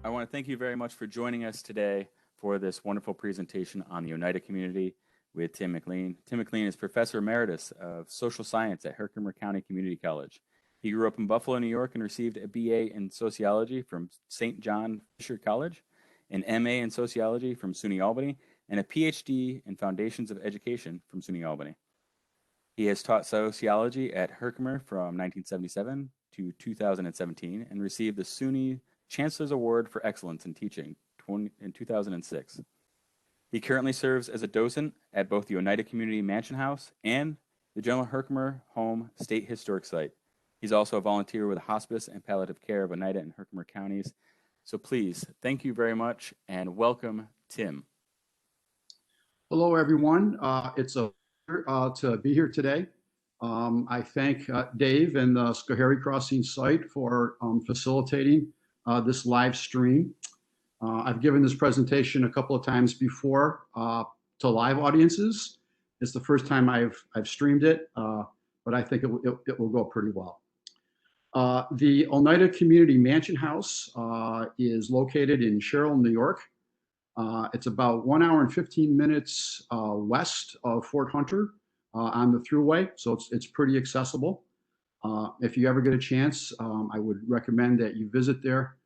I want to thank you very much for joining us today for this wonderful presentation on the Oneida community with Tim McLean. Tim McLean is Professor Emeritus of Social Science at Herkimer County Community College. He grew up in Buffalo, New York, and received a BA in Sociology from St. John Fisher College, an MA in Sociology from SUNY-Albany, and a Ph.D. in Foundations of Education from SUNY-Albany. He has taught sociology at Herkimer from 1977 to 2017 and received the SUNY Chancellor's Award for Excellence in Teaching in 2006. He currently serves as a docent at both the Oneida Community Mansion House and the General Herkimer Home State Historic Site. He's also a volunteer with the Hospice and Palliative Care of Oneida and Herkimer counties. So please, thank you very much and welcome, Tim. Hello, everyone. It's a pleasure to be here today. I thank Dave and the Schoharie Crossing site for facilitating this live stream. I've given this presentation a couple of times before to live audiences. It's the first time I've streamed it, but I think it will go pretty well. The Oneida Community Mansion House is located in Sherrill, New York. It's about 1 hour and 15 minutes west of Fort Hunter on the thruway, so it's pretty accessible. If you ever get a chance, I would recommend that you visit there.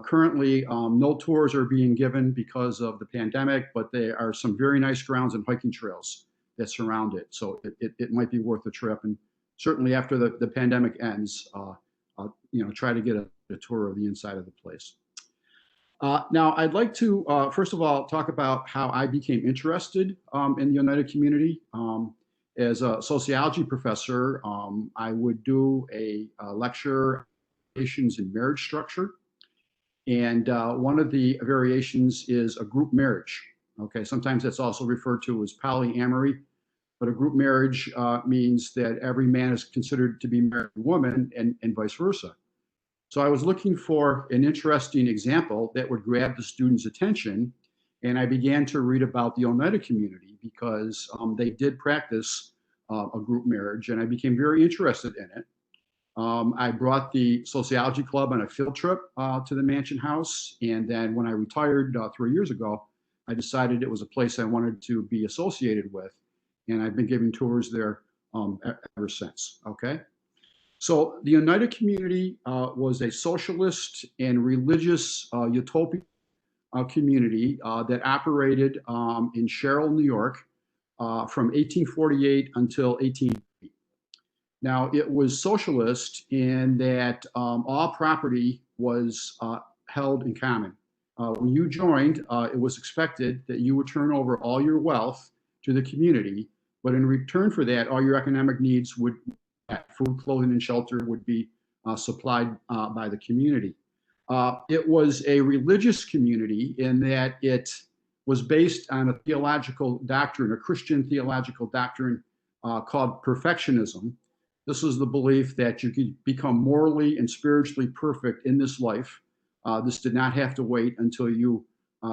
Currently, no tours are being given because of the pandemic, but there are some very nice grounds and hiking trails that surround it, so it might be worth a trip. And certainly after the pandemic ends, try to get a tour of the inside of the place. Now, I'd like to, first of all, talk about how I became interested in the Oneida community. As a sociology professor, I would do a lecture on variations in marriage structure. And one of the variations is a group marriage. Okay, sometimes that's also referred to as polyamory, but a group marriage means that every man is considered to be married to a woman and vice versa. So I was looking for an interesting example that would grab the students' attention, and I began to read about the Oneida community because they did practice a group marriage, and I became very interested in it. I brought the sociology club on a field trip to the Mansion House, and then when I retired 3 years ago, I decided it was a place I wanted to be associated with, and I've been giving tours there ever since. Okay. So the Oneida community was a socialist and religious utopian community that operated in Sherrill, New York from 1848 until 1880. Now, it was socialist in that all property was held in common. When you joined, it was expected that you would turn over all your wealth to the community, but in return for that, all your economic needs would food, clothing, and shelter would be supplied by the community. It was a religious community in that it was based on a theological doctrine, a Christian theological doctrine called perfectionism. This was the belief that you could become morally and spiritually perfect in this life. This did not have to wait until you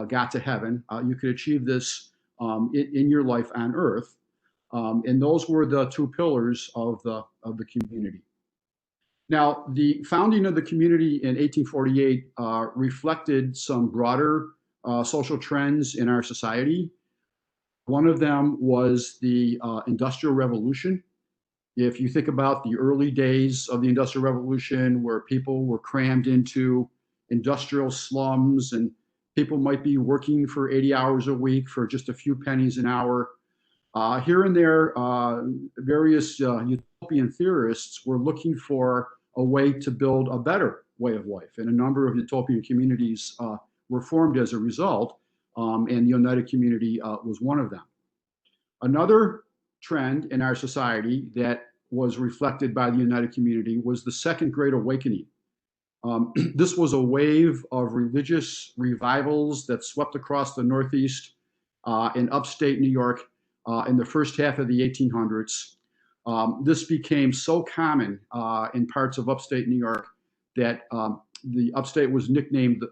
got to heaven. You could achieve this in your life on earth. And those were the two pillars of the community. Now, the founding of the community in 1848 reflected some broader social trends in our society. One of them was the Industrial Revolution. If you think about the early days of the Industrial Revolution, where people were crammed into industrial slums and people might be working for 80 hours a week for just a few pennies an hour, here and there, various utopian theorists were looking for a way to build a better way of life. And a number of utopian communities were formed as a result, and the Oneida community was one of them. Another trend in our society that was reflected by the Oneida community was the Second Great Awakening. This was a wave of religious revivals that swept across the Northeast in upstate New York in the first half of the 1800s. This became so common in parts of upstate New York that the upstate was nicknamed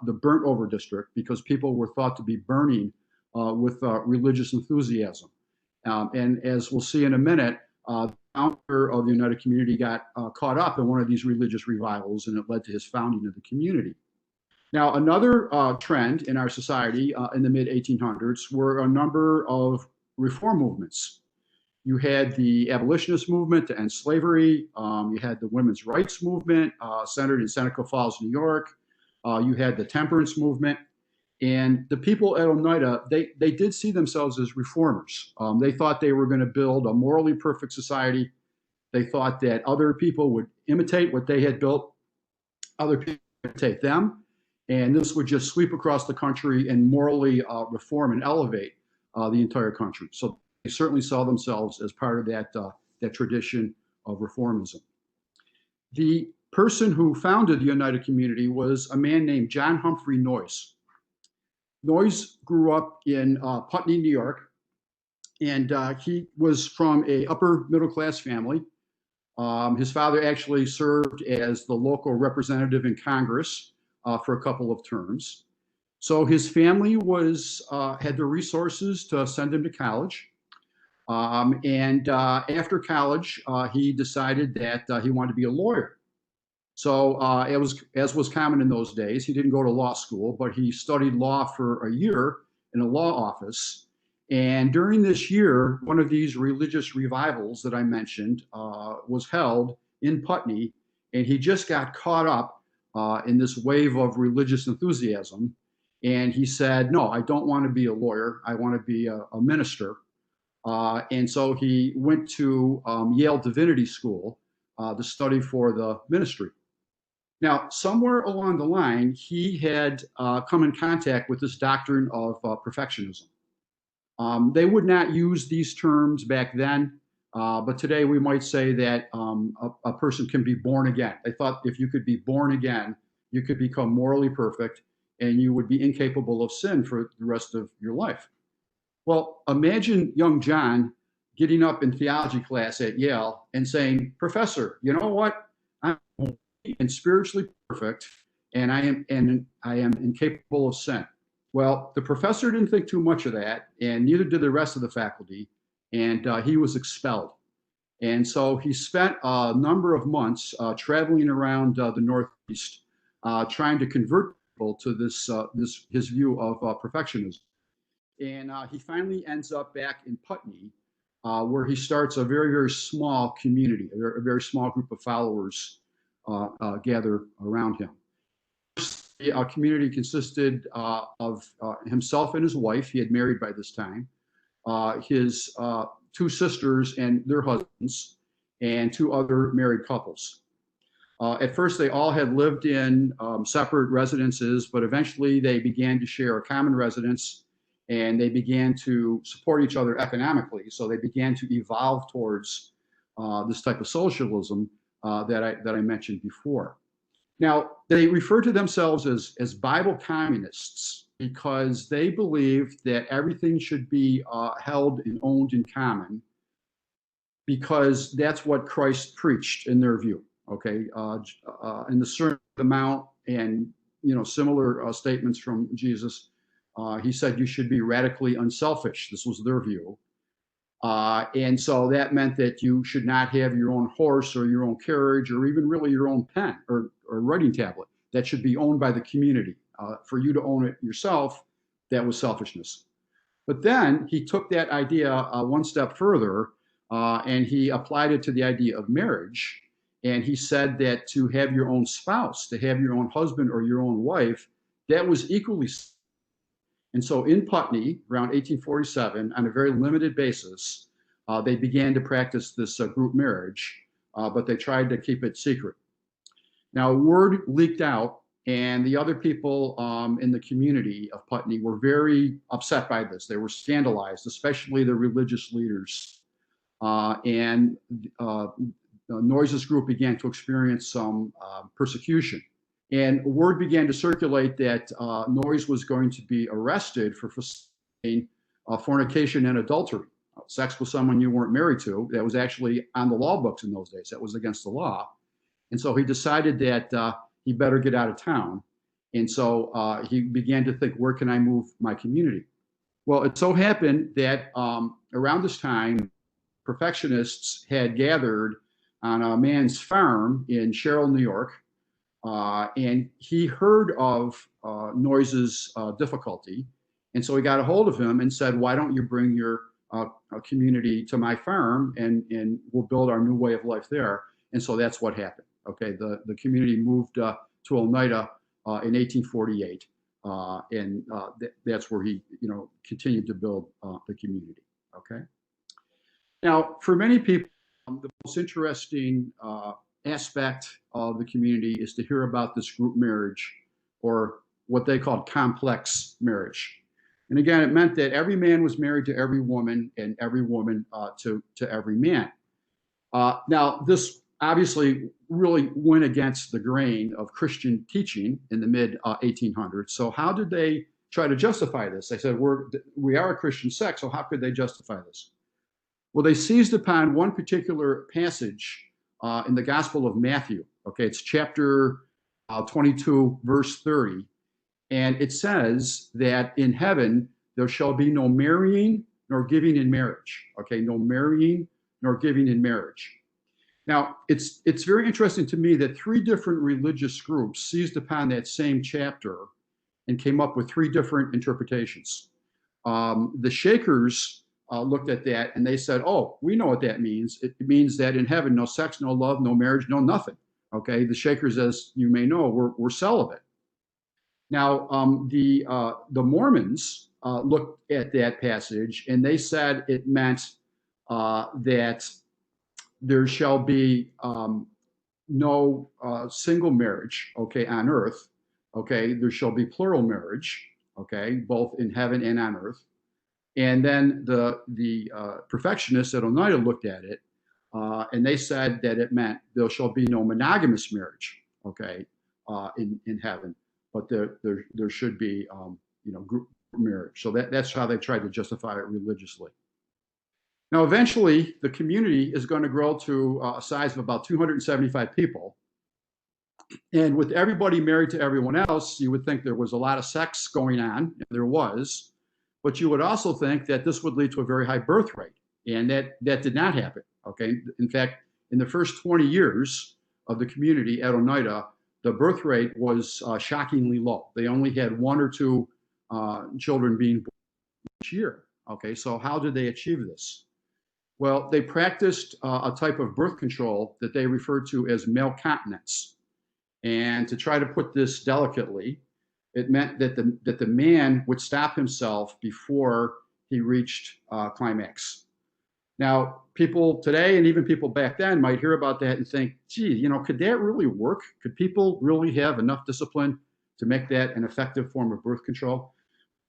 the burnt over district because people were thought to be burning with religious enthusiasm. And as we'll see in a minute, the founder of the Oneida community got caught up in one of these religious revivals, and it led to his founding of the community. Now, another trend in our society in the mid 1800s were a number of reform movements. You had the abolitionist movement to end slavery. You had the women's rights movement centered in Seneca Falls, New York. You had the temperance movement. And the people at Oneida, they did see themselves as reformers. They thought they were going to build a morally perfect society. They thought that other people would imitate what they had built, other people would imitate them, and this would just sweep across the country and morally reform and elevate the entire country. So they certainly saw themselves as part of that tradition of reformism. The person who founded the Oneida community was a man named John Humphey Noyes. Noyes grew up in Putney, New York, and he was from a upper middle class family. His father actually served as the local representative in Congress for a couple of terms. So his family had the resources to send him to college. And after college, he decided that he wanted to be a lawyer. So as was common in those days, he didn't go to law school, but he studied law for a year in a law office. And during this year, one of these religious revivals that I mentioned was held in Putney, and he just got caught up in this wave of religious enthusiasm. And he said, no, I don't want to be a lawyer. I want to be a minister. And so he went to Yale Divinity School to study for the ministry. Now, somewhere along the line, he had come in contact with this doctrine of perfectionism. They would not use these terms back then, but today we might say that a person can be born again. They thought if you could be born again, you could become morally perfect and you would be incapable of sin for the rest of your life. Well, imagine young John getting up in theology class at Yale and saying, Professor, you know what? I'm and spiritually perfect, and I am incapable of sin. Well, the professor didn't think too much of that, and neither did the rest of the faculty, and he was expelled. And so he spent a number of months traveling around the Northeast, trying to convert people to this his view of perfectionism. And he finally ends up back in Putney, where he starts a very, very small community, a very small group of followers gather around him. The community consisted of himself and his wife. He had married by this time, his two sisters and their husbands, and two other married couples. At first, they all had lived in separate residences, but eventually they began to share a common residence, and they began to support each other economically. So they began to evolve towards this type of socialism that I mentioned before. Now, they refer to themselves as Bible communists because they believed that everything should be held and owned in common, because that's what Christ preached in their view. Okay, in the Sermon on the Mount and similar statements from Jesus, he said you should be radically unselfish. This was their view. And so that meant that you should not have your own horse or your own carriage or even really your own pen or writing tablet. That should be owned by the community. For you to own it yourself, that was selfishness. But then he took that idea one step further and he applied it to the idea of marriage. And he said that to have your own spouse, to have your own husband or your own wife, that was equally. And so in Putney, around 1847, on a very limited basis, they began to practice this group marriage, but they tried to keep it secret. Now, word leaked out, and the other people in the community of Putney were very upset by this. They were scandalized, especially the religious leaders. And Noyes' group began to experience some persecution. And word began to circulate that Noyes was going to be arrested for facilitating fornication and adultery, sex with someone you weren't married to. That was actually on the law books in those days. That was against the law. And so he decided that he better get out of town. And so he began to think, where can I move my community? Well, it so happened that around this time, perfectionists had gathered on a man's farm in Sherrill, New York. And he heard of Noyes's difficulty. And so he got a hold of him and said, why don't you bring your community to my farm and we'll build our new way of life there. And so that's what happened. Okay, the community moved to Oneida in 1848. And that's where he, continued to build the community. Okay. Now, for many people, the most interesting aspect of the community is to hear about this group marriage, or what they called complex marriage. And again, it meant that every man was married to every woman and every woman to every man. Now, this obviously really went against the grain of Christian teaching in the mid 1800s. So how did they try to justify this? They said, we are a Christian sect, so how could they justify this? Well, they seized upon one particular passage in the Gospel of Matthew. Okay, it's chapter 22, verse 30. And it says that in heaven, there shall be no marrying nor giving in marriage. Okay, no marrying nor giving in marriage. Now, it's very interesting to me that three different religious groups seized upon that same chapter and came up with three different interpretations. The Shakers looked at that and they said, oh, we know what that means. It means that in heaven, no sex, no love, no marriage, no nothing. Okay, the Shakers, as you may know, were celibate. Now, the Mormons looked at that passage and they said it meant that there shall be no single marriage, okay, on earth. Okay, there shall be plural marriage, okay, both in heaven and on earth. And then the perfectionists at Oneida looked at it and they said that it meant there shall be no monogamous marriage, okay, in heaven, but there should be group marriage. So that's how they tried to justify it religiously. Now, eventually, the community is going to grow to a size of about 275 people. And with everybody married to everyone else, you would think there was a lot of sex going on, and there was. But you would also think that this would lead to a very high birth rate. And that did not happen. Okay. In fact, in the first 20 years of the community at Oneida, the birth rate was shockingly low. They only had one or two children being born each year. Okay. So how did they achieve this? Well, they practiced a type of birth control that they referred to as male continence. And to try to put this delicately, it meant that the man would stop himself before he reached climax. Now, people today and even people back then might hear about that and think, gee, could that really work? Could people really have enough discipline to make that an effective form of birth control?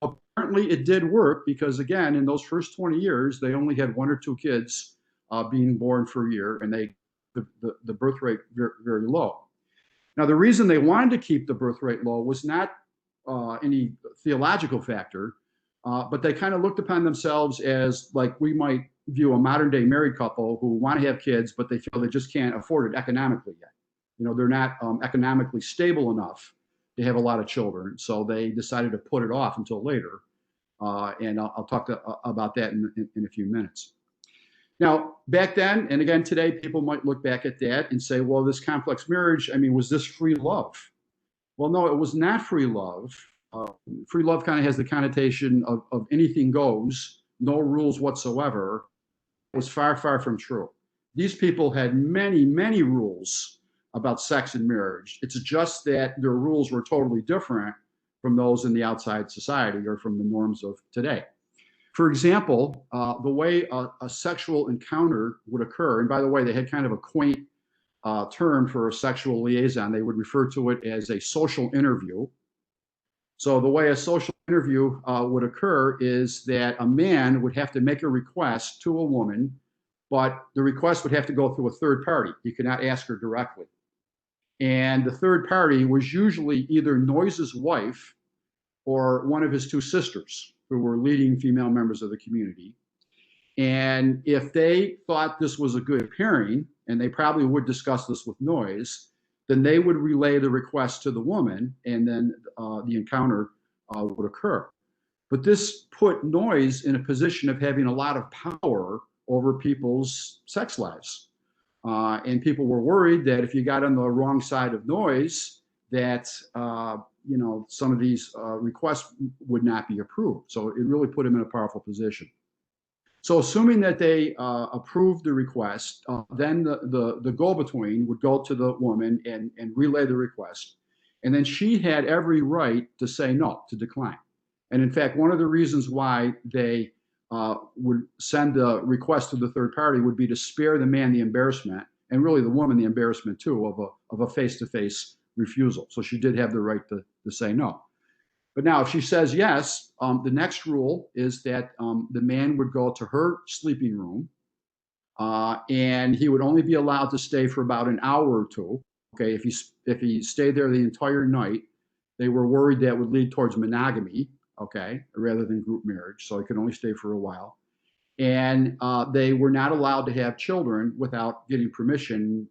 Apparently, it did work because, again, in those first 20 years, they only had one or two kids being born per year, and the birth rate very, very low. Now, the reason they wanted to keep the birth rate low was not any theological factor, but they kind of looked upon themselves as like we might view a modern day married couple who want to have kids, but they feel they just can't afford it economically yet. They're not economically stable enough to have a lot of children. So they decided to put it off until later. And I'll talk about that in a few minutes. Now, back then, and again today, people might look back at that and say, well, this complex marriage, was this free love? Well, no, it was not free love. Free love kind of has the connotation of anything goes, no rules whatsoever. It was far, far from true. These people had many, many rules about sex and marriage. It's just that their rules were totally different from those in the outside society or from the norms of today. For example, the way a sexual encounter would occur, and by the way, they had kind of a quaint term for a sexual liaison. They would refer to it as a social interview. So the way a social interview would occur is that a man would have to make a request to a woman, but the request would have to go through a third party. You could not ask her directly. And the third party was usually either Noyes's wife or one of his two sisters, who were leading female members of the community. And if they thought this was a good pairing, and they probably would discuss this with Noyes, then they would relay the request to the woman, and then the encounter would occur. But this put Noyes in a position of having a lot of power over people's sex lives. And people were worried that if you got on the wrong side of Noyes, that some of these requests would not be approved. So it really put him in a powerful position. So assuming that they approved the request, then the go-between would go to the woman and relay the request. And then she had every right to say no, to decline. And in fact, one of the reasons why they would send the request to the third party would be to spare the man the embarrassment, and really the woman the embarrassment too, of a face-to-face refusal. So she did have the right to say no. But now if she says yes, the next rule is that the man would go to her sleeping room, and he would only be allowed to stay for about an hour or two. Okay, if he stayed there the entire night, they were worried that would lead towards monogamy, okay, rather than group marriage. So he could only stay for a while. And they were not allowed to have children without getting permission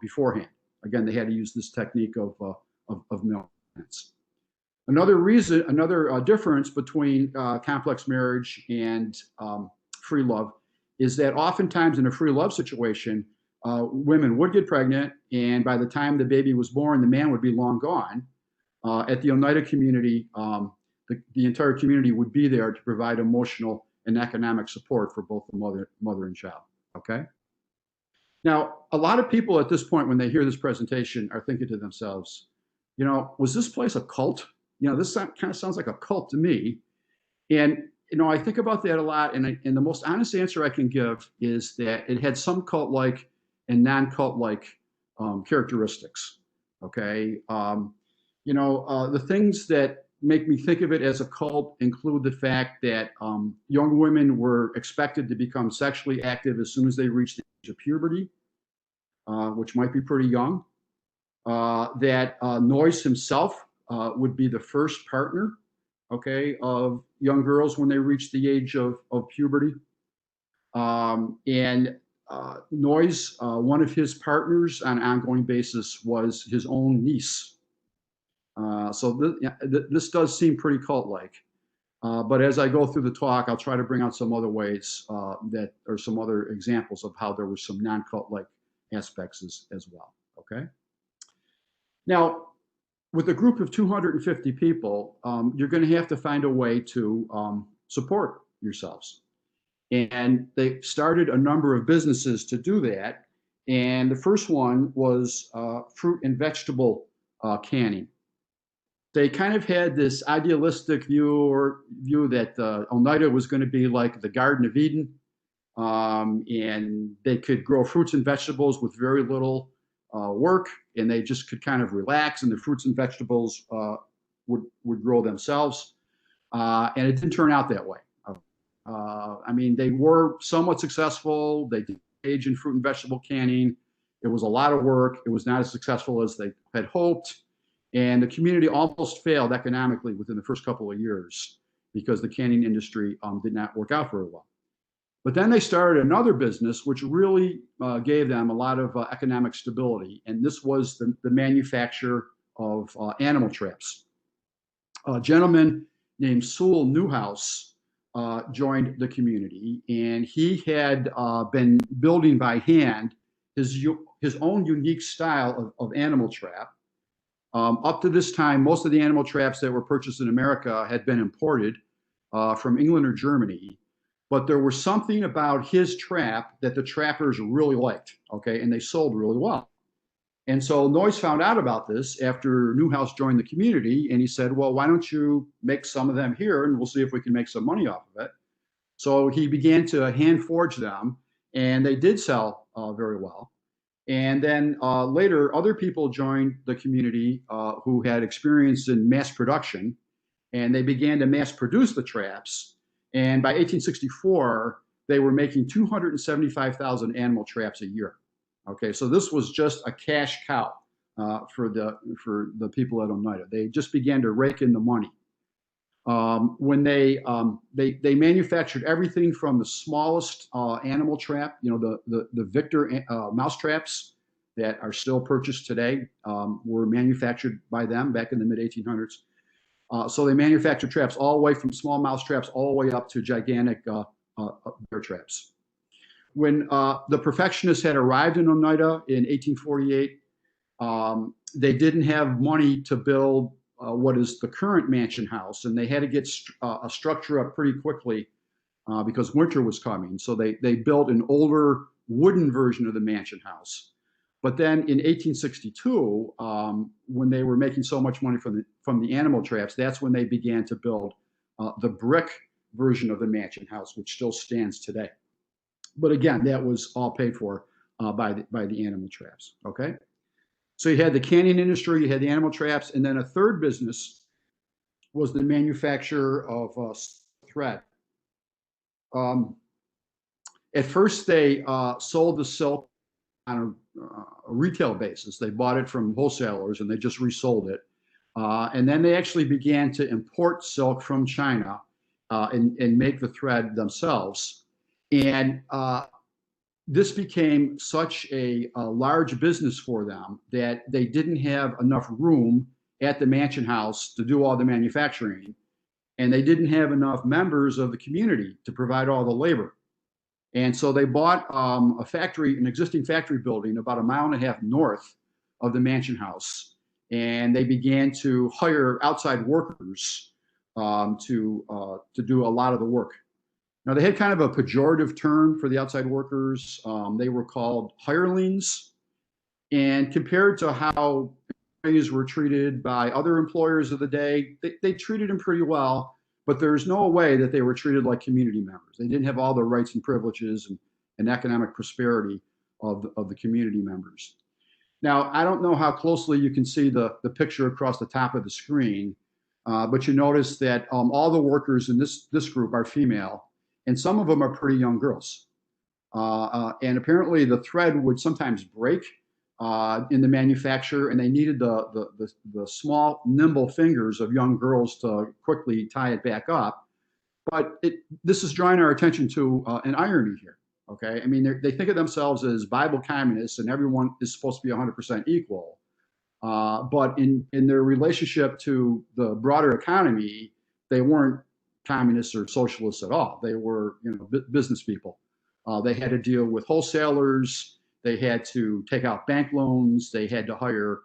beforehand. Again, they had to use this technique of maintenance. Another difference between complex marriage and free love is that oftentimes in a free love situation, women would get pregnant, and by the time the baby was born, the man would be long gone. At the Oneida community, the entire community would be there to provide emotional and economic support for both the mother and child. Okay. Now, a lot of people at this point, when they hear this presentation, are thinking to themselves, was this place a cult? This kind of sounds like a cult to me. And I think about that a lot, and the most honest answer I can give is that it had some cult-like and non-cult-like characteristics. Okay. The things that make me think of it as a cult include the fact that young women were expected to become sexually active as soon as they reached the age of puberty, which might be pretty young. That Noyes himself would be the first partner, okay, of young girls when they reach the age of puberty. And Noyes, one of his partners on an ongoing basis was his own niece. So this does seem pretty cult-like. But as I go through the talk, I'll try to bring out some other ways that are some other examples of how there were some non-cult-like aspects as well. Okay. Now, with a group of 250 people, you're going to have to find a way to support yourselves. And they started a number of businesses to do that. And the first one was fruit and vegetable canning. They kind of had this idealistic view that Oneida was going to be like the Garden of Eden, and they could grow fruits and vegetables with very little work, and they just could kind of relax, and the fruits and vegetables would grow themselves. And it didn't turn out that way. They were somewhat successful. They did engage in fruit and vegetable canning. It was a lot of work. It was not as successful as they had hoped. And the community almost failed economically within the first couple of years because the canning industry did not work out very well. But then they started another business, which really gave them a lot of economic stability. And this was the manufacture of animal traps. A gentleman named Sewell Newhouse joined the community, and he had been building by hand his own unique style of animal trap. Up to this time, most of the animal traps that were purchased in America had been imported from England or Germany, but there was something about his trap that the trappers really liked, okay, and they sold really well. And so Noyes found out about this after Newhouse joined the community, and he said, well, why don't you make some of them here, and we'll see if we can make some money off of it. So he began to hand forge them, and they did sell very well. And then later, other people joined the community who had experience in mass production, and they began to mass produce the traps. And by 1864, they were making 275,000 animal traps a year. Okay, so this was just a cash cow for the people at Oneida. They just began to rake in the money. When they manufactured everything from the smallest animal trap, the Victor mouse traps that are still purchased today were manufactured by them back in the mid-1800s. So they manufactured traps all the way from small mouse traps all the way up to gigantic bear traps. When the perfectionists had arrived in Oneida in 1848, they didn't have money to build what is the current mansion house, and they had to get a structure up pretty quickly because winter was coming. So they built an older wooden version of the mansion house. But then in 1862, when they were making so much money from the animal traps, that's when they began to build the brick version of the mansion house, which still stands today. But again, that was all paid for by the animal traps. Okay, so you had the canning industry, you had the animal traps, and then a third business was the manufacture of thread. At first, they sold the silk on a retail basis. They bought it from wholesalers and they just resold it. And then they actually began to import silk from China and make the thread themselves. And this became such a large business for them that they didn't have enough room at the mansion house to do all the manufacturing. And they didn't have enough members of the community to provide all the labor. And so they bought a factory, an existing factory building about 1.5 miles north of the mansion house. And they began to hire outside workers to do a lot of the work. Now, they had kind of a pejorative term for the outside workers. They were called hirelings. And compared to how employees were treated by other employers of the day, they treated them pretty well. But there's no way that they were treated like community members. They didn't have all the rights and privileges and economic prosperity of the community members. Now, I don't know how closely you can see the picture across the top of the screen, but you notice that all the workers in this group are female, and some of them are pretty young girls. And apparently the thread would sometimes break in the manufacture, and they needed the small, nimble fingers of young girls to quickly tie it back up. But this is drawing our attention to an irony here. Okay, I mean, they think of themselves as Bible communists, and everyone is supposed to be 100% equal. But in their relationship to the broader economy, they weren't communists or socialists at all. They were, business people. They had to deal with wholesalers. They had to take out bank loans. They had to hire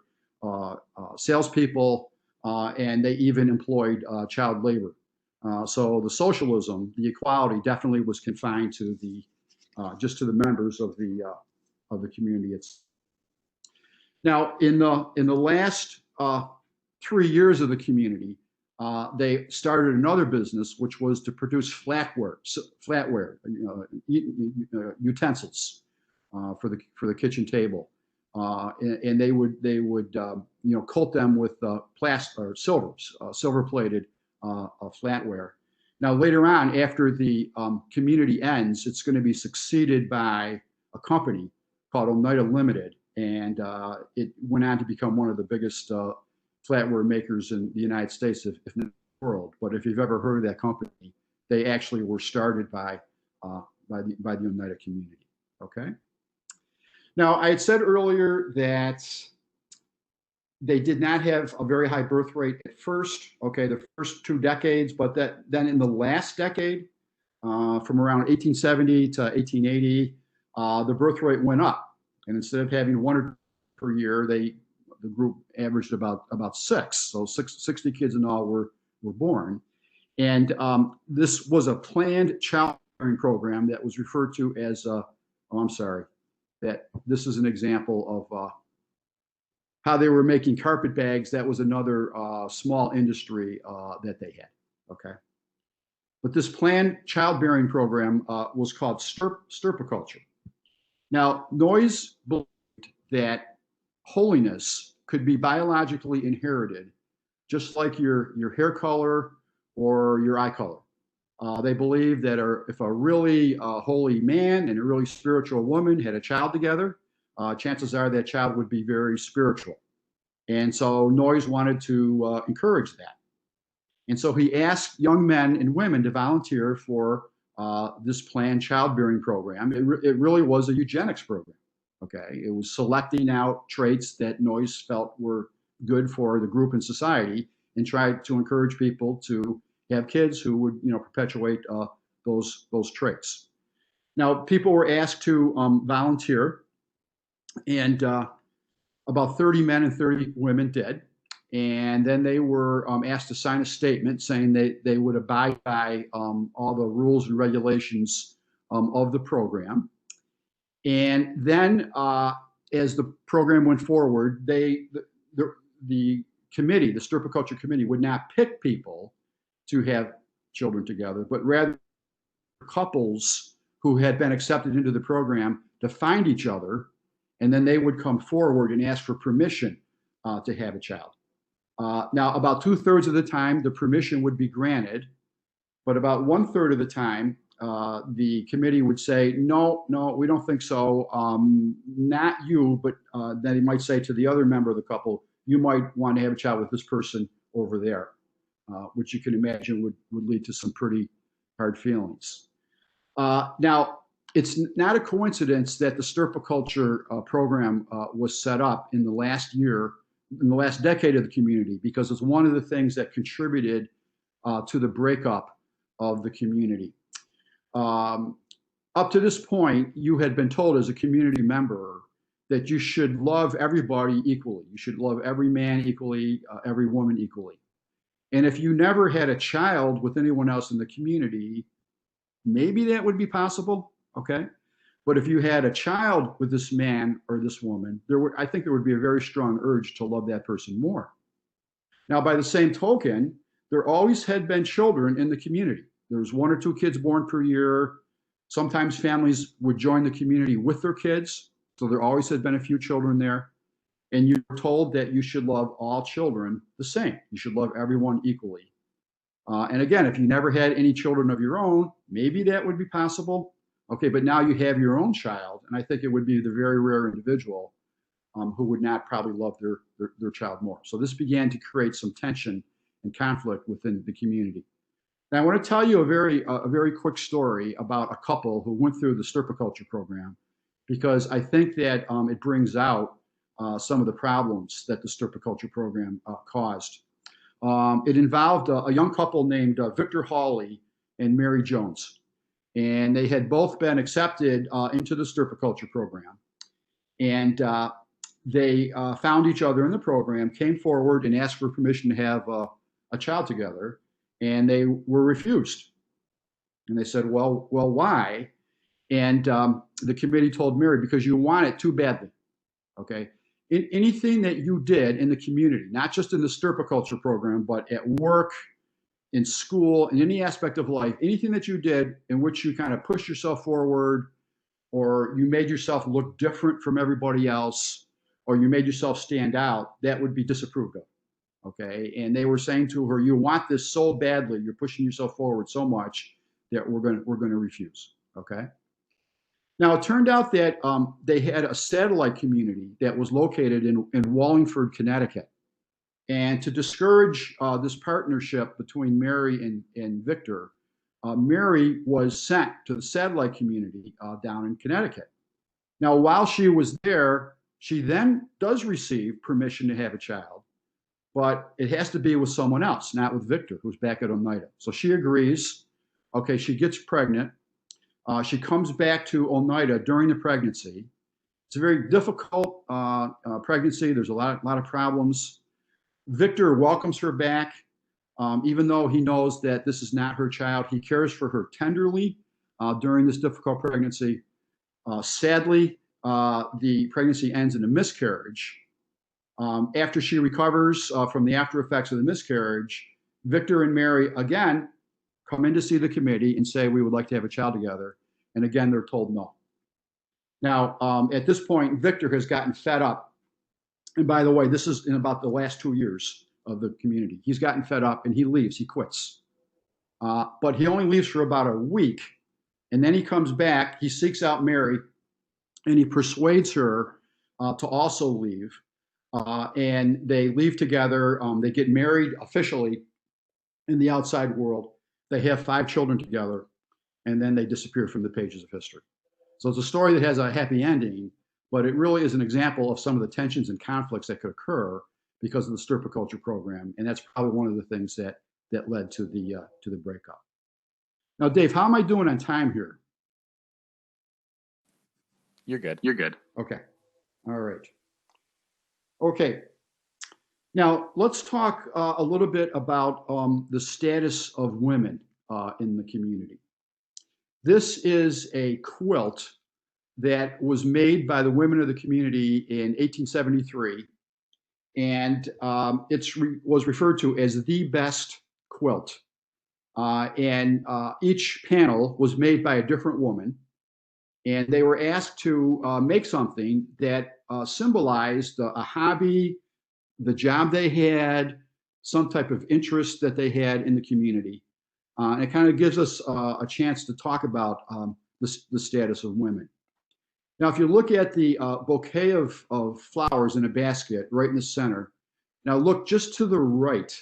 salespeople, and they even employed child labor. So the socialism, the equality, definitely was confined to just to the members of the community. Now, in the last 3 years of the community, they started another business, which was to produce flatware, utensils. For the kitchen table, and they would coat them with plastic or silver-plated flatware. Now later on, after the community ends, it's going to be succeeded by a company called Oneida Ltd, and it went on to become one of the biggest flatware makers in the United States, if not the world. But if you've ever heard of that company, they actually were started by the Oneida community. Okay. Now, I had said earlier that they did not have a very high birth rate at first, okay, the first 2 decades, but then in the last decade, from around 1870 to 1880, the birth rate went up. And instead of having 1 or 2 per year, the group averaged about 6. So 60 kids in all were born. And this was a planned child rearing program that was referred to as, that this is an example of how they were making carpet bags. That was another small industry that they had, okay? But this planned childbearing program was called Stericulture. Now, Noyes believed that holiness could be biologically inherited, just like your hair color or your eye color. They believed that if a really holy man and a really spiritual woman had a child together, chances are that child would be very spiritual. And so Noyes wanted to encourage that. And so he asked young men and women to volunteer for this planned childbearing program. It really was a eugenics program. Okay, it was selecting out traits that Noyes felt were good for the group and society, and tried to encourage people to have kids who would, perpetuate those traits. Now, people were asked to volunteer, and About 30 men and 30 women did. And then they were asked to sign a statement saying they would abide by all the rules and regulations of the program. And then as the program went forward, the committee, the Stericulture committee, would not pick people to have children together, but rather couples who had been accepted into the program to find each other, and then they would come forward and ask for permission to have a child. Now, about 2/3 of the time, the permission would be granted, but about 1/3 of the time, the committee would say, no, we don't think so. Not you, but then he might say to the other member of the couple, you might want to have a child with this person over there, which you can imagine would lead to some pretty hard feelings. Now, it's not a coincidence that the Stericulture program was set up in the last decade of the community, because it's one of the things that contributed to the breakup of the community. Up to this point, you had been told as a community member that you should love everybody equally. You should love every man equally, every woman equally. And if you never had a child with anyone else in the community, maybe that would be possible, okay? But if you had a child with this man or this woman, I think there would be a very strong urge to love that person more. Now, by the same token, there always had been children in the community. There's 1 or 2 kids born per year. Sometimes families would join the community with their kids. So there always had been a few children there. And you were told that you should love all children the same. You should love everyone equally. And again, if you never had any children of your own, maybe that would be possible. Okay, but now you have your own child, and I think it would be the very rare individual who would not probably love their child more. So this began to create some tension and conflict within the community. Now I want to tell you a very quick story about a couple who went through the Stericulture program, because I think that it brings out some of the problems that the Stericulture program caused. It involved a young couple named Victor Hawley and Mary Jones. And they had both been accepted into the Stericulture program. And they found each other in the program, came forward and asked for permission to have a child together. And they were refused. And they said, well, why? And the committee told Mary, because you want it too badly, okay? Anything that you did in the community, not just in the Stericulture program, but at work, in school, in any aspect of life, anything that you did in which you kind of pushed yourself forward, or you made yourself look different from everybody else, or you made yourself stand out, that would be disapproved of, okay? And they were saying to her, you want this so badly, you're pushing yourself forward so much that we're going to refuse, okay? Now, it turned out that they had a satellite community that was located in Wallingford, Connecticut. And to discourage this partnership between Mary and Victor, Mary was sent to the satellite community down in Connecticut. Now, while she was there, she then does receive permission to have a child, but it has to be with someone else, not with Victor, who's back at Oneida. So she agrees. Okay, she gets pregnant. She comes back to Oneida during the pregnancy. It's a very difficult pregnancy. There's a lot of problems. Victor welcomes her back, even though he knows that this is not her child. He cares for her tenderly during this difficult pregnancy. Sadly, the pregnancy ends in a miscarriage. After she recovers from the after effects of the miscarriage, Victor and Mary again come in to see the committee and say, we would like to have a child together. And again, they're told no. Now, at this point, Victor has gotten fed up. And by the way, this is in about the last 2 years of the community. He's gotten fed up and he leaves, he quits. But he only leaves for about a week. And then he comes back, he seeks out Mary, and he persuades her to also leave. And they leave together. They get married officially in the outside world. They have 5 children together, and then they disappear from the pages of history. So it's a story that has a happy ending, but it really is an example of some of the tensions and conflicts that could occur because of the Stericulture program, and that's probably one of the things that led to the breakup. Now, Dave, how am I doing on time here? You're good. You're good. Okay. All right. Okay, now let's talk a little bit about the status of women in the community. This is a quilt that was made by the women of the community in 1873, and was referred to as the best quilt. And each panel was made by a different woman, and they were asked to make something that symbolized a hobby, the job they had, some type of interest that they had in the community. And it kind of gives us a chance to talk about the status of women. Now, if you look at the bouquet of flowers in a basket right in the center, now look just to the right,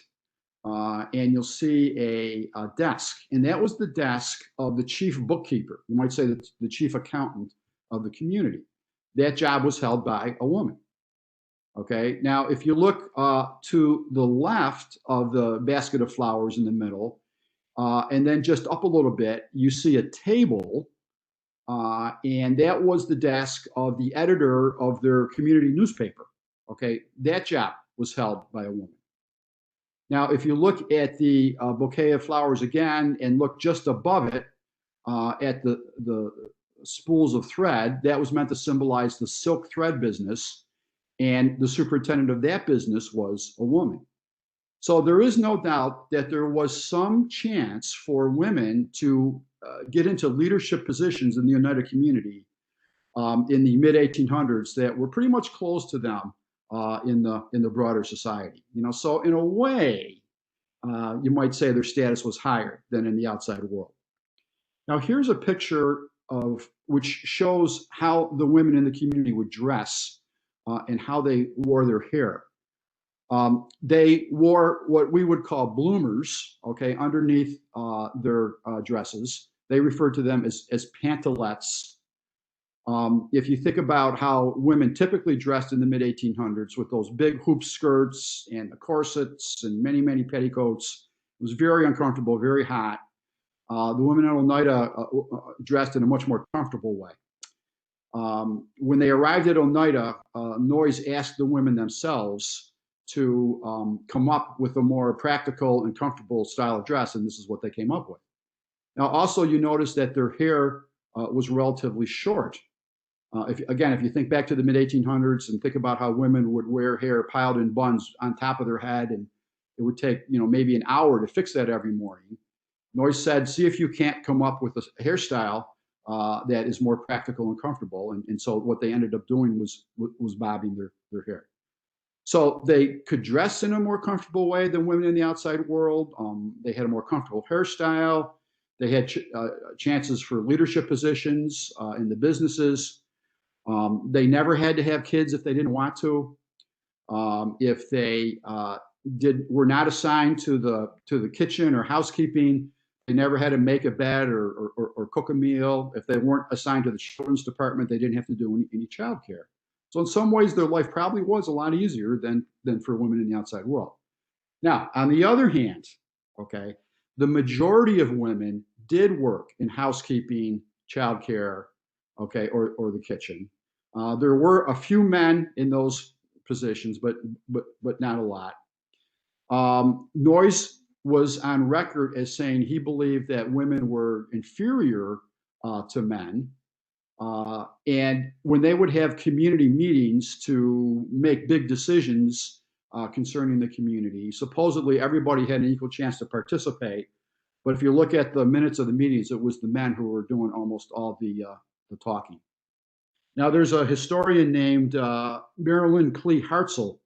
and you'll see a desk. And that was the desk of the chief bookkeeper. You might say the chief accountant of the community. That job was held by a woman. Okay, now if you look to the left of the basket of flowers in the middle, and then just up a little bit, you see a table, and that was the desk of the editor of their community newspaper. Okay, that job was held by a woman. Now, if you look at the bouquet of flowers again and look just above it at the spools of thread, that was meant to symbolize the silk thread business, and the superintendent of that business was a woman. So there is no doubt that there was some chance for women to get into leadership positions in the Oneida community in the mid 1800s that were pretty much closed to them in the broader society. You know, so in a way, you might say their status was higher than in the outside world. Now here's a picture of which shows how the women in the community would dress and how they wore their hair. They wore what we would call bloomers, okay, underneath their dresses. They referred to them as pantalettes. If you think about how women typically dressed in the mid 1800s with those big hoop skirts and the corsets and many, many petticoats, it was very uncomfortable, very hot. The women in Oneida dressed in a much more comfortable way. When they arrived at Oneida, Noyes asked the women themselves to come up with a more practical and comfortable style of dress, and this is what they came up with. Now, also, you notice that their hair was relatively short. If you think back to the mid 1800s and think about how women would wear hair piled in buns on top of their head, and it would take maybe an hour to fix that every morning. Noyes said, see if you can't come up with a hairstyle that is more practical and comfortable. And so what they ended up doing was bobbing their hair. So they could dress in a more comfortable way than women in the outside world. They had a more comfortable hairstyle. They had chances for leadership positions in the businesses. They never had to have kids if they didn't want to. If they were not assigned to the kitchen or housekeeping, they never had to make a bed or cook a meal. If they weren't assigned to the children's department, they didn't have to do any child care. So in some ways, their life probably was a lot easier than for women in the outside world. Now, on the other hand, okay, the majority of women did work in housekeeping, child care, okay, or the kitchen. There were a few men in those positions, but not a lot. Noyes was on record as saying he believed that women were inferior to men. And when they would have community meetings to make big decisions concerning the community, supposedly everybody had an equal chance to participate. But if you look at the minutes of the meetings, it was the men who were doing almost all the talking. Now, there's a historian named Marilyn Clee Hartzell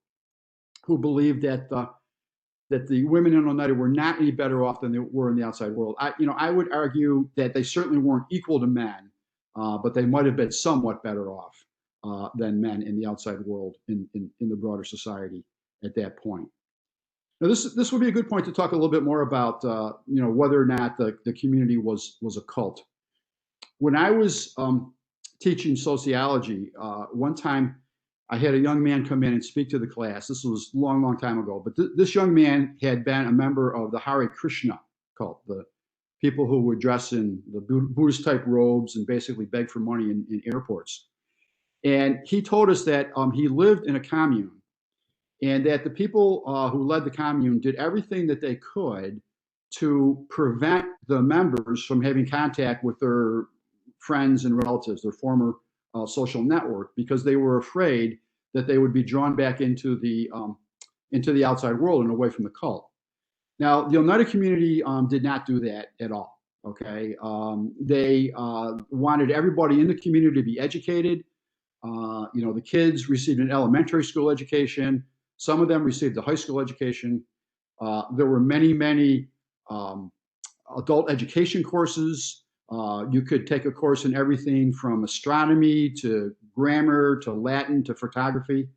who believed that the women in Oneida were not any better off than they were in the outside world. I would argue that they certainly weren't equal to men, but they might have been somewhat better off than men in the outside world in the broader society at that point. Now, this would be a good point to talk a little bit more about whether or not the community was a cult. When I was teaching sociology, one time I had a young man come in and speak to the class. This was a long, long time ago. But this young man had been a member of the Hare Krishna cult, the people who would dress in the Buddhist-type robes and basically beg for money in airports. And he told us that he lived in a commune and that the people who led the commune did everything that they could to prevent the members from having contact with their friends and relatives, their former social network, because they were afraid that they would be drawn back into the outside world and away from the cult. Now, the Oneida community did not do that at all. Okay, they wanted everybody in the community to be educated. The kids received an elementary school education. Some of them received a high school education. There were many adult education courses. You could take a course in everything from astronomy to grammar to Latin to photography.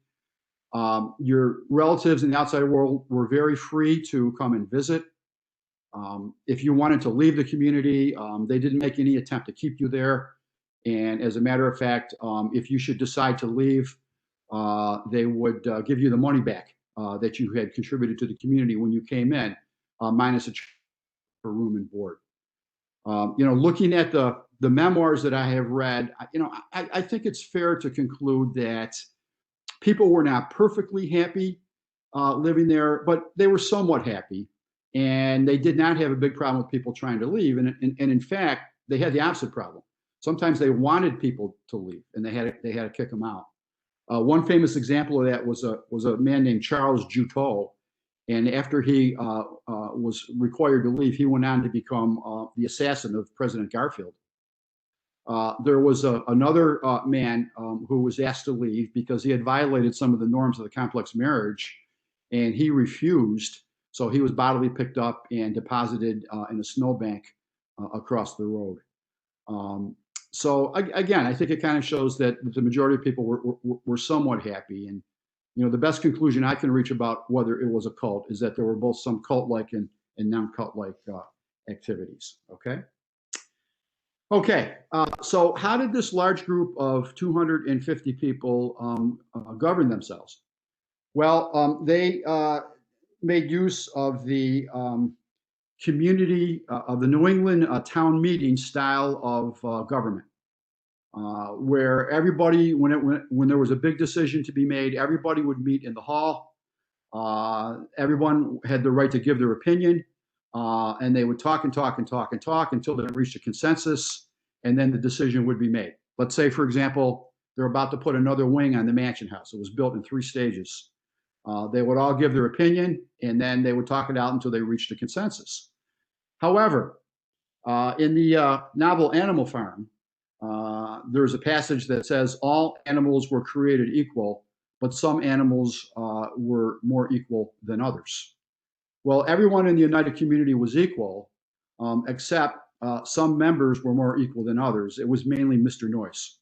Your relatives in the outside world were very free to come and visit. If you wanted to leave the community, they didn't make any attempt to keep you there. And as a matter of fact, if you should decide to leave, they would give you the money back that you had contributed to the community when you came in, minus a for room and board. Looking at the memoirs that I have read, I think it's fair to conclude that people were not perfectly happy living there, but they were somewhat happy, and they did not have a big problem with people trying to leave. And in fact, they had the opposite problem. Sometimes they wanted people to leave, and they had to kick them out. One famous example of that was a man named Charles Juteau, and after he was required to leave, he went on to become the assassin of President Garfield. There was another man who was asked to leave because he had violated some of the norms of the complex marriage, and he refused. So he was bodily picked up and deposited in a snowbank across the road. So again, I think it kind of shows that the majority of people were somewhat happy. And the best conclusion I can reach about whether it was a cult is that there were both some cult-like and non-cult-like activities. Okay. So how did this large group of 250 people govern themselves? Well, they made use of the community of the New England town meeting style of government, where everybody, when there was a big decision to be made, everybody would meet in the hall. Everyone had the right to give their opinion, and they would talk and talk and talk and talk until they reached a consensus, and then the decision would be made. Let's say, for example, they're about to put another wing on the mansion house. It was built in 3 stages. They would all give their opinion, and then they would talk it out until they reached a consensus. However, in the novel Animal Farm, there's a passage that says all animals were created equal, but some animals were more equal than others. Well, everyone in the United community was equal, except some members were more equal than others. It was mainly Mr. Noyes.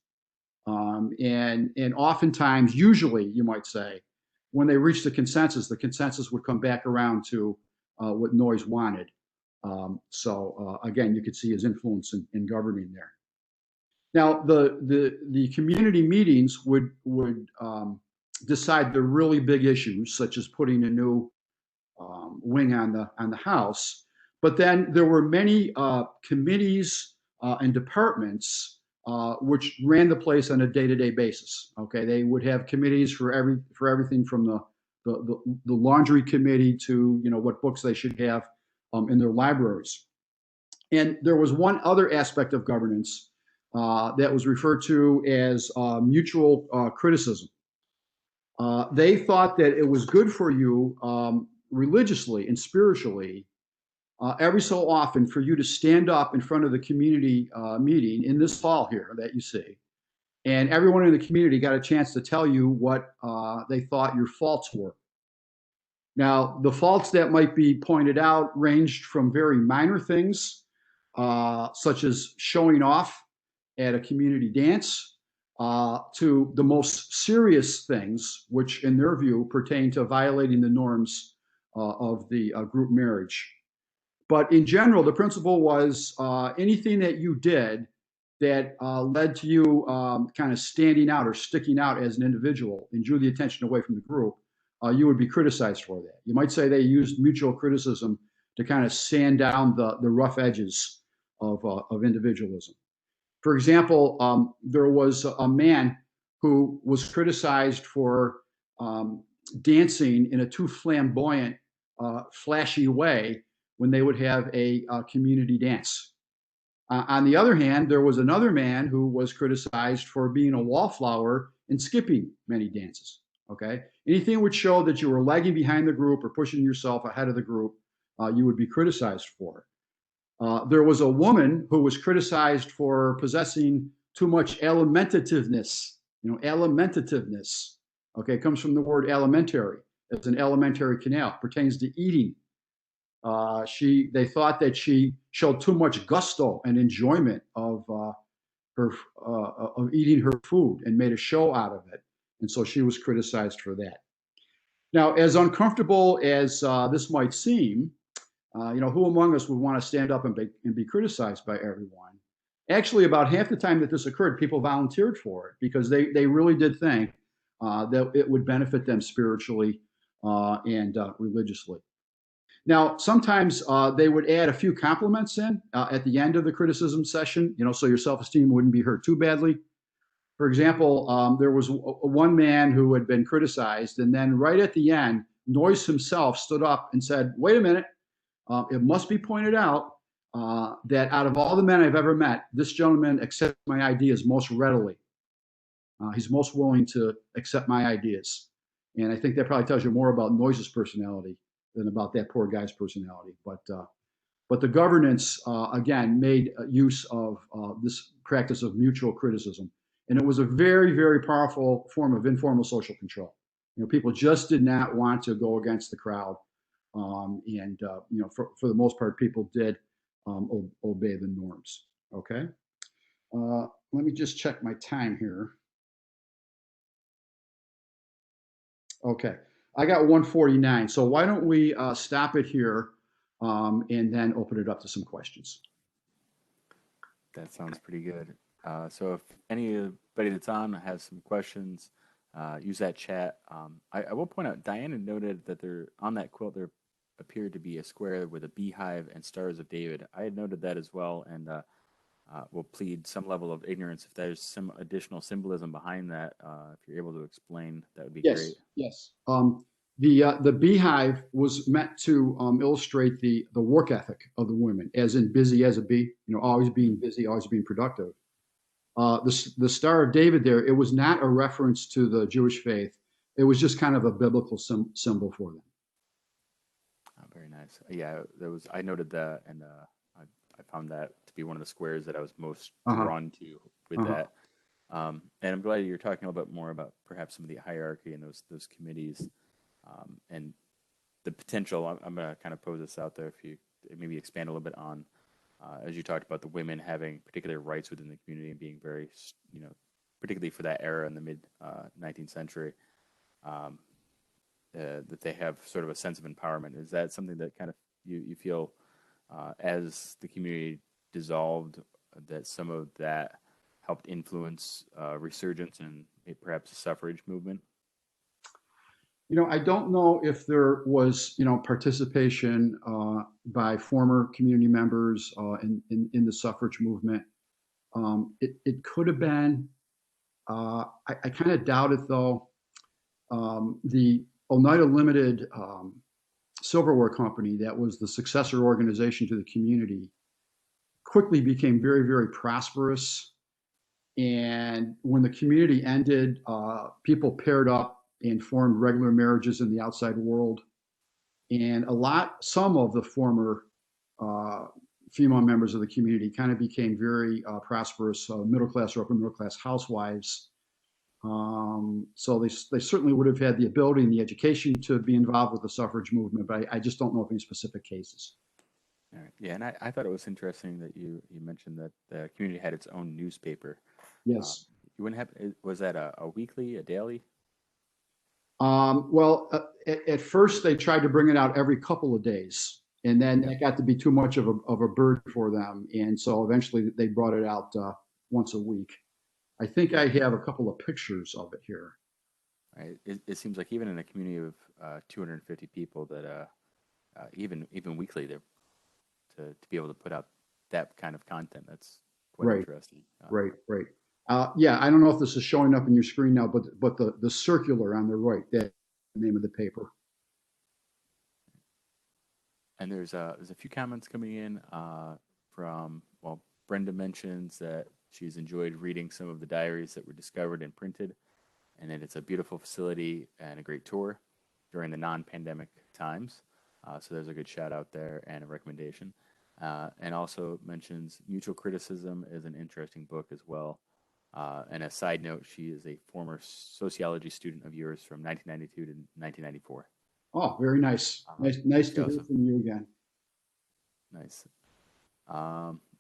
And oftentimes, usually, you might say, when they reached the consensus would come back around to what Noyes wanted. So again, you could see his influence in governing there. Now, the community meetings would decide the really big issues, such as putting a new wing on the house. But then there were many committees and departments which ran the place on a day-to-day basis. Okay, they would have committees for everything from the laundry committee to what books they should have in their libraries. And there was one other aspect of governance that was referred to as mutual criticism. They thought that it was good for you religiously and spiritually every so often for you to stand up in front of the community meeting in this hall here that you see, and everyone in the community got a chance to tell you what they thought your faults were. Now, the faults that might be pointed out ranged from very minor things, such as showing off at a community dance, to the most serious things, which in their view pertain to violating the norms of the group marriage. But in general, the principle was anything that you did that led to you kind of standing out or sticking out as an individual and drew the attention away from the group, you would be criticized for that. You might say they used mutual criticism to kind of sand down the rough edges of individualism. For example, there was a man who was criticized for dancing in a too flamboyant, flashy way when they would have a community dance. On the other hand, there was another man who was criticized for being a wallflower and skipping many dances. Okay, anything would show that you were lagging behind the group or pushing yourself ahead of the group, you would be criticized for. There was a woman who was criticized for possessing too much alimentiveness. Alimentiveness. Okay, it comes from the word alimentary. It's an alimentary canal, pertains to eating. They thought that she showed too much gusto and enjoyment of eating her food and made a show out of it, and so she was criticized for that. Now, as uncomfortable as this might seem, who among us would want to stand up and be criticized by everyone? Actually, about half the time that this occurred, people volunteered for it because they really did think that it would benefit them spiritually and religiously. Now, sometimes they would add a few compliments in at the end of the criticism session, so your self-esteem wouldn't be hurt too badly. For example, there was one man who had been criticized, and then right at the end, Noyes himself stood up and said, "Wait a minute, it must be pointed out that out of all the men I've ever met, this gentleman accepts my ideas most readily. He's most willing to accept my ideas." And I think that probably tells you more about Noyes' personality than about that poor guy's personality. But the governance, again, made use of this practice of mutual criticism. And it was a very, very powerful form of informal social control. People just did not want to go against the crowd. For the most part, people did obey the norms. Okay. Let me just check my time here. Okay. I got 1:49. So why don't we stop it here and then open it up to some questions. That sounds pretty good. So if anybody that's on has some questions, use that chat. I will point out, Diana noted that on that quilt there appeared to be a square with a beehive and stars of David. I had noted that as well, and will plead some level of ignorance if there's some additional symbolism behind that. If you're able to explain, that would be great. Yes. The beehive was meant to illustrate the work ethic of the women, as in busy as a bee, always being busy, always being productive. The Star of David there, it was not a reference to the Jewish faith. It was just kind of a biblical symbol for them. Oh, very nice. Yeah, I noted that, and I found that to be one of the squares that I was most drawn to with that. And I'm glad you're talking a little bit more about perhaps some of the hierarchy and those committees and the potential. I'm going to kind of pose this out there if you maybe expand a little bit on, as you talked about the women having particular rights within the community and being very, particularly for that era in the mid 19th century, that they have sort of a sense of empowerment. Is that something that kind of you feel as the community dissolved, that some of that helped influence resurgence and perhaps the suffrage movement? I don't know if there was, participation by former community members in the suffrage movement. It could have been. I kind of doubt it, though. The Oneida Ltd. Silverware company, that was the successor organization to the community, quickly became very, very prosperous. And when the community ended, people paired up and formed regular marriages in the outside world. And some of the former female members of the community kind of became very prosperous middle class or upper middle class housewives. So they certainly would have had the ability and the education to be involved with the suffrage movement, but I just don't know of any specific cases. All right. Yeah, and I thought it was interesting that you mentioned that the community had its own newspaper. Yes. You wouldn't have, was that a weekly, a daily? At first they tried to bring it out every couple of days, and then it got to be too much of a burden for them, and so eventually they brought it out once a week. I think I have a couple of pictures of it here. Right. It seems like even in a community of 250 people, that even weekly, to be able to put out that kind of content, that's quite interesting. Right. Yeah, I don't know if this is showing up in your screen now, but the circular on the right, the name of the paper. And there's a few comments coming in from, well, Brenda mentions that she's enjoyed reading some of the diaries that were discovered and printed, and that it's a beautiful facility and a great tour during the non-pandemic times. So there's a good shout out there and a recommendation. And also mentions Mutual Criticism is an interesting book as well. And a side note, she is a former sociology student of yours from 1992 to 1994. Oh, very nice. Nice to hear from you again. Nice.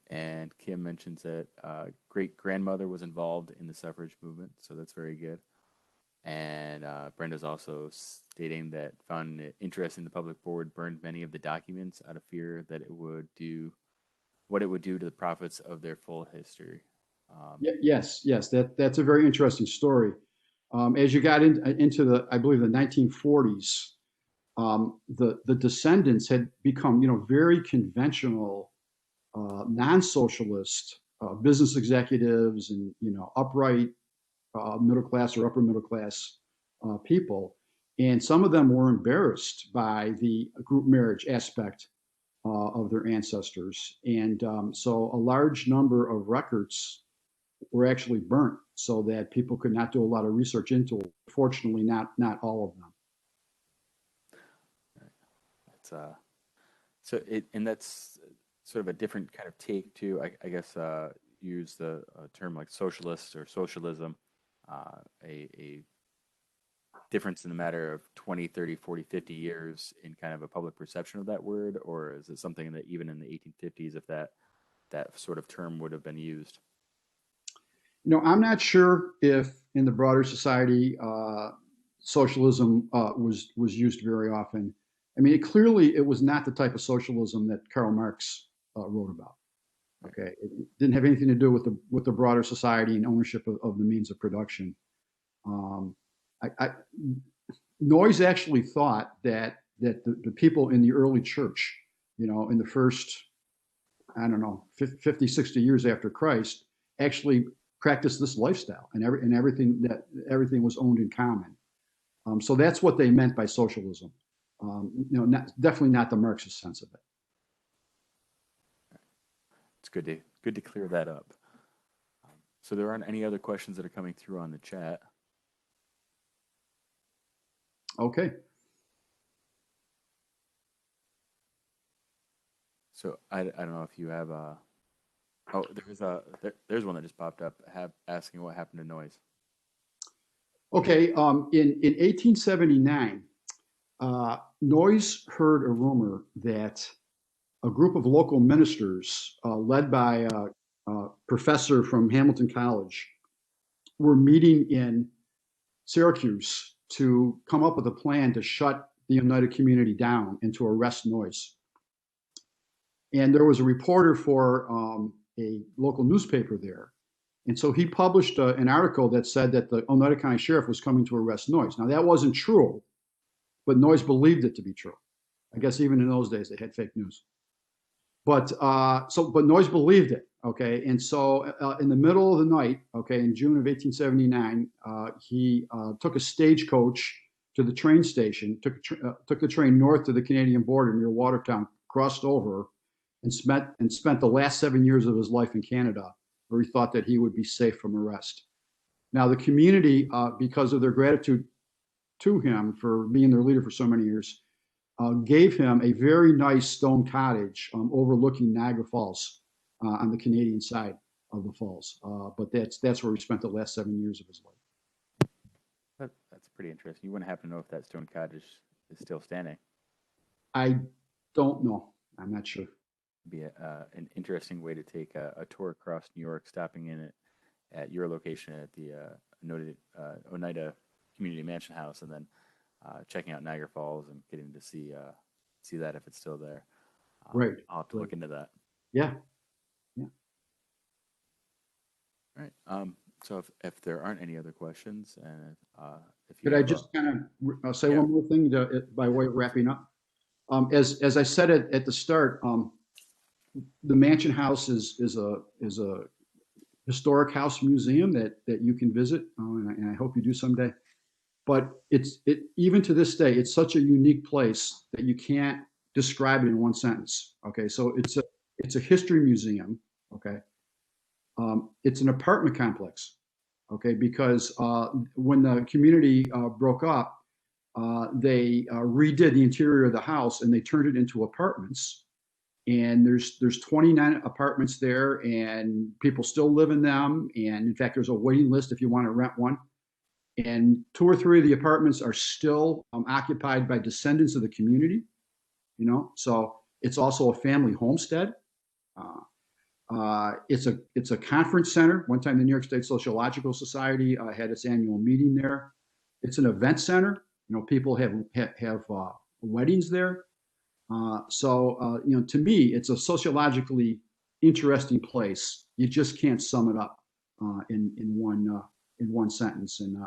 And Kim mentions that great grandmother was involved in the suffrage movement, so that's very good. And Brenda's also stating that found it interesting the public board burned many of the documents out of fear that it would do what it would do to the profits of their full history. Yes, that's a very interesting story. As you got into the, I believe, the 1940s, the descendants had become, very conventional, non-socialist business executives and, upright middle class or upper middle class people. And some of them were embarrassed by the group marriage aspect of their ancestors. And so a large number of records were actually burnt so that people could not do a lot of research into it. Fortunately, not all of them. And that's sort of a different kind of take too. I guess use the term like socialist or socialism, a difference in the matter of 20, 30, 40, 50 years in kind of a public perception of that word, or is it something that even in the 1850s, if that sort of term would have been used? I'm not sure if in the broader society socialism was used very often. I mean, clearly it was not the type of socialism that Karl Marx wrote about. Okay, it didn't have anything to do with the broader society and ownership of the means of production. Noyes actually thought that the people in the early church, in the first, 50, 60 years after Christ, actually practiced this lifestyle, and everything was owned in common. So that's what they meant by socialism. Definitely not the Marxist sense of it. It's good to clear that up. So there aren't any other questions that are coming through on the chat. Okay. So I don't know if you have there's one that just popped up asking what happened to Noyes. Okay. In 1879, Noyes heard a rumor that a group of local ministers, led by a professor from Hamilton College, were meeting in Syracuse to come up with a plan to shut the Oneida community down and to arrest Noyes. And there was a reporter for a local newspaper there. And so he published an article that said that the Oneida County Sheriff was coming to arrest Noyes. Now, that wasn't true, but Noyes believed it to be true. I guess even in those days, they had fake news. But Noyes believed it, okay? And so in the middle of the night, okay, in June of 1879, he took a stagecoach to the train station, took the train north to the Canadian border near Watertown, crossed over, and spent the last 7 years of his life in Canada, where he thought that he would be safe from arrest. Now, the community, because of their gratitude to him for being their leader for so many years, gave him a very nice stone cottage overlooking Niagara Falls on the Canadian side of the falls. But that's where he spent the last 7 years of his life. That's pretty interesting. You wouldn't happen to know if that stone cottage is still standing? I don't know. I'm not sure. It'd be an interesting way to take a tour across New York, stopping in at your location at the Oneida Community Mansion House, and then checking out Niagara Falls and getting to see that if it's still there. Right. I'll have to look into that. Yeah. All right. So if there aren't any other questions, and if you could I just kind of say one more thing by way of wrapping up? As I said at the start, the Mansion House is a historic house museum that you can visit, and I hope you do someday. but even to this day, it's such a unique place that you can't describe it in one sentence. Okay, so it's a history museum. Okay, it's an apartment complex. Okay, because when the community broke up, they redid the interior of the house and they turned it into apartments. And there's 29 apartments there, and people still live in them. And in fact, there's a waiting list if you want to rent one. And 2 or 3 of the apartments are still occupied by descendants of the community. So it's also a family homestead. It's a conference center. One time, the New York State Sociological Society had its annual meeting there. It's an event center. People have weddings there. To me, it's a sociologically interesting place. You just can't sum it up in one sentence. And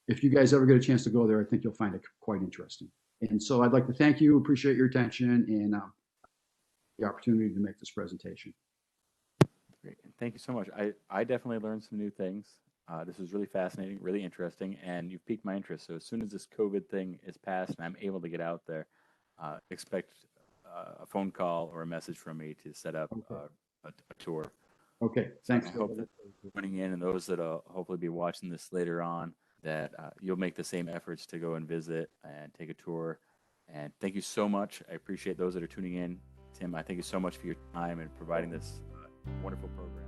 if you guys ever get a chance to go there, I think you'll find it quite interesting. And so I'd like to thank you, appreciate your attention and the opportunity to make this presentation. Great. Thank you so much. I definitely learned some new things. This was really fascinating, really interesting, and you've piqued my interest. So as soon as this COVID thing is passed and I'm able to get out there, expect a phone call or a message from me to set up a tour. Okay, thanks. I hope that joining in and those that will hopefully be watching this later on, that you'll make the same efforts to go and visit and take a tour. And thank you so much. I appreciate those that are tuning in. Tim, I thank you so much for your time and providing this wonderful program.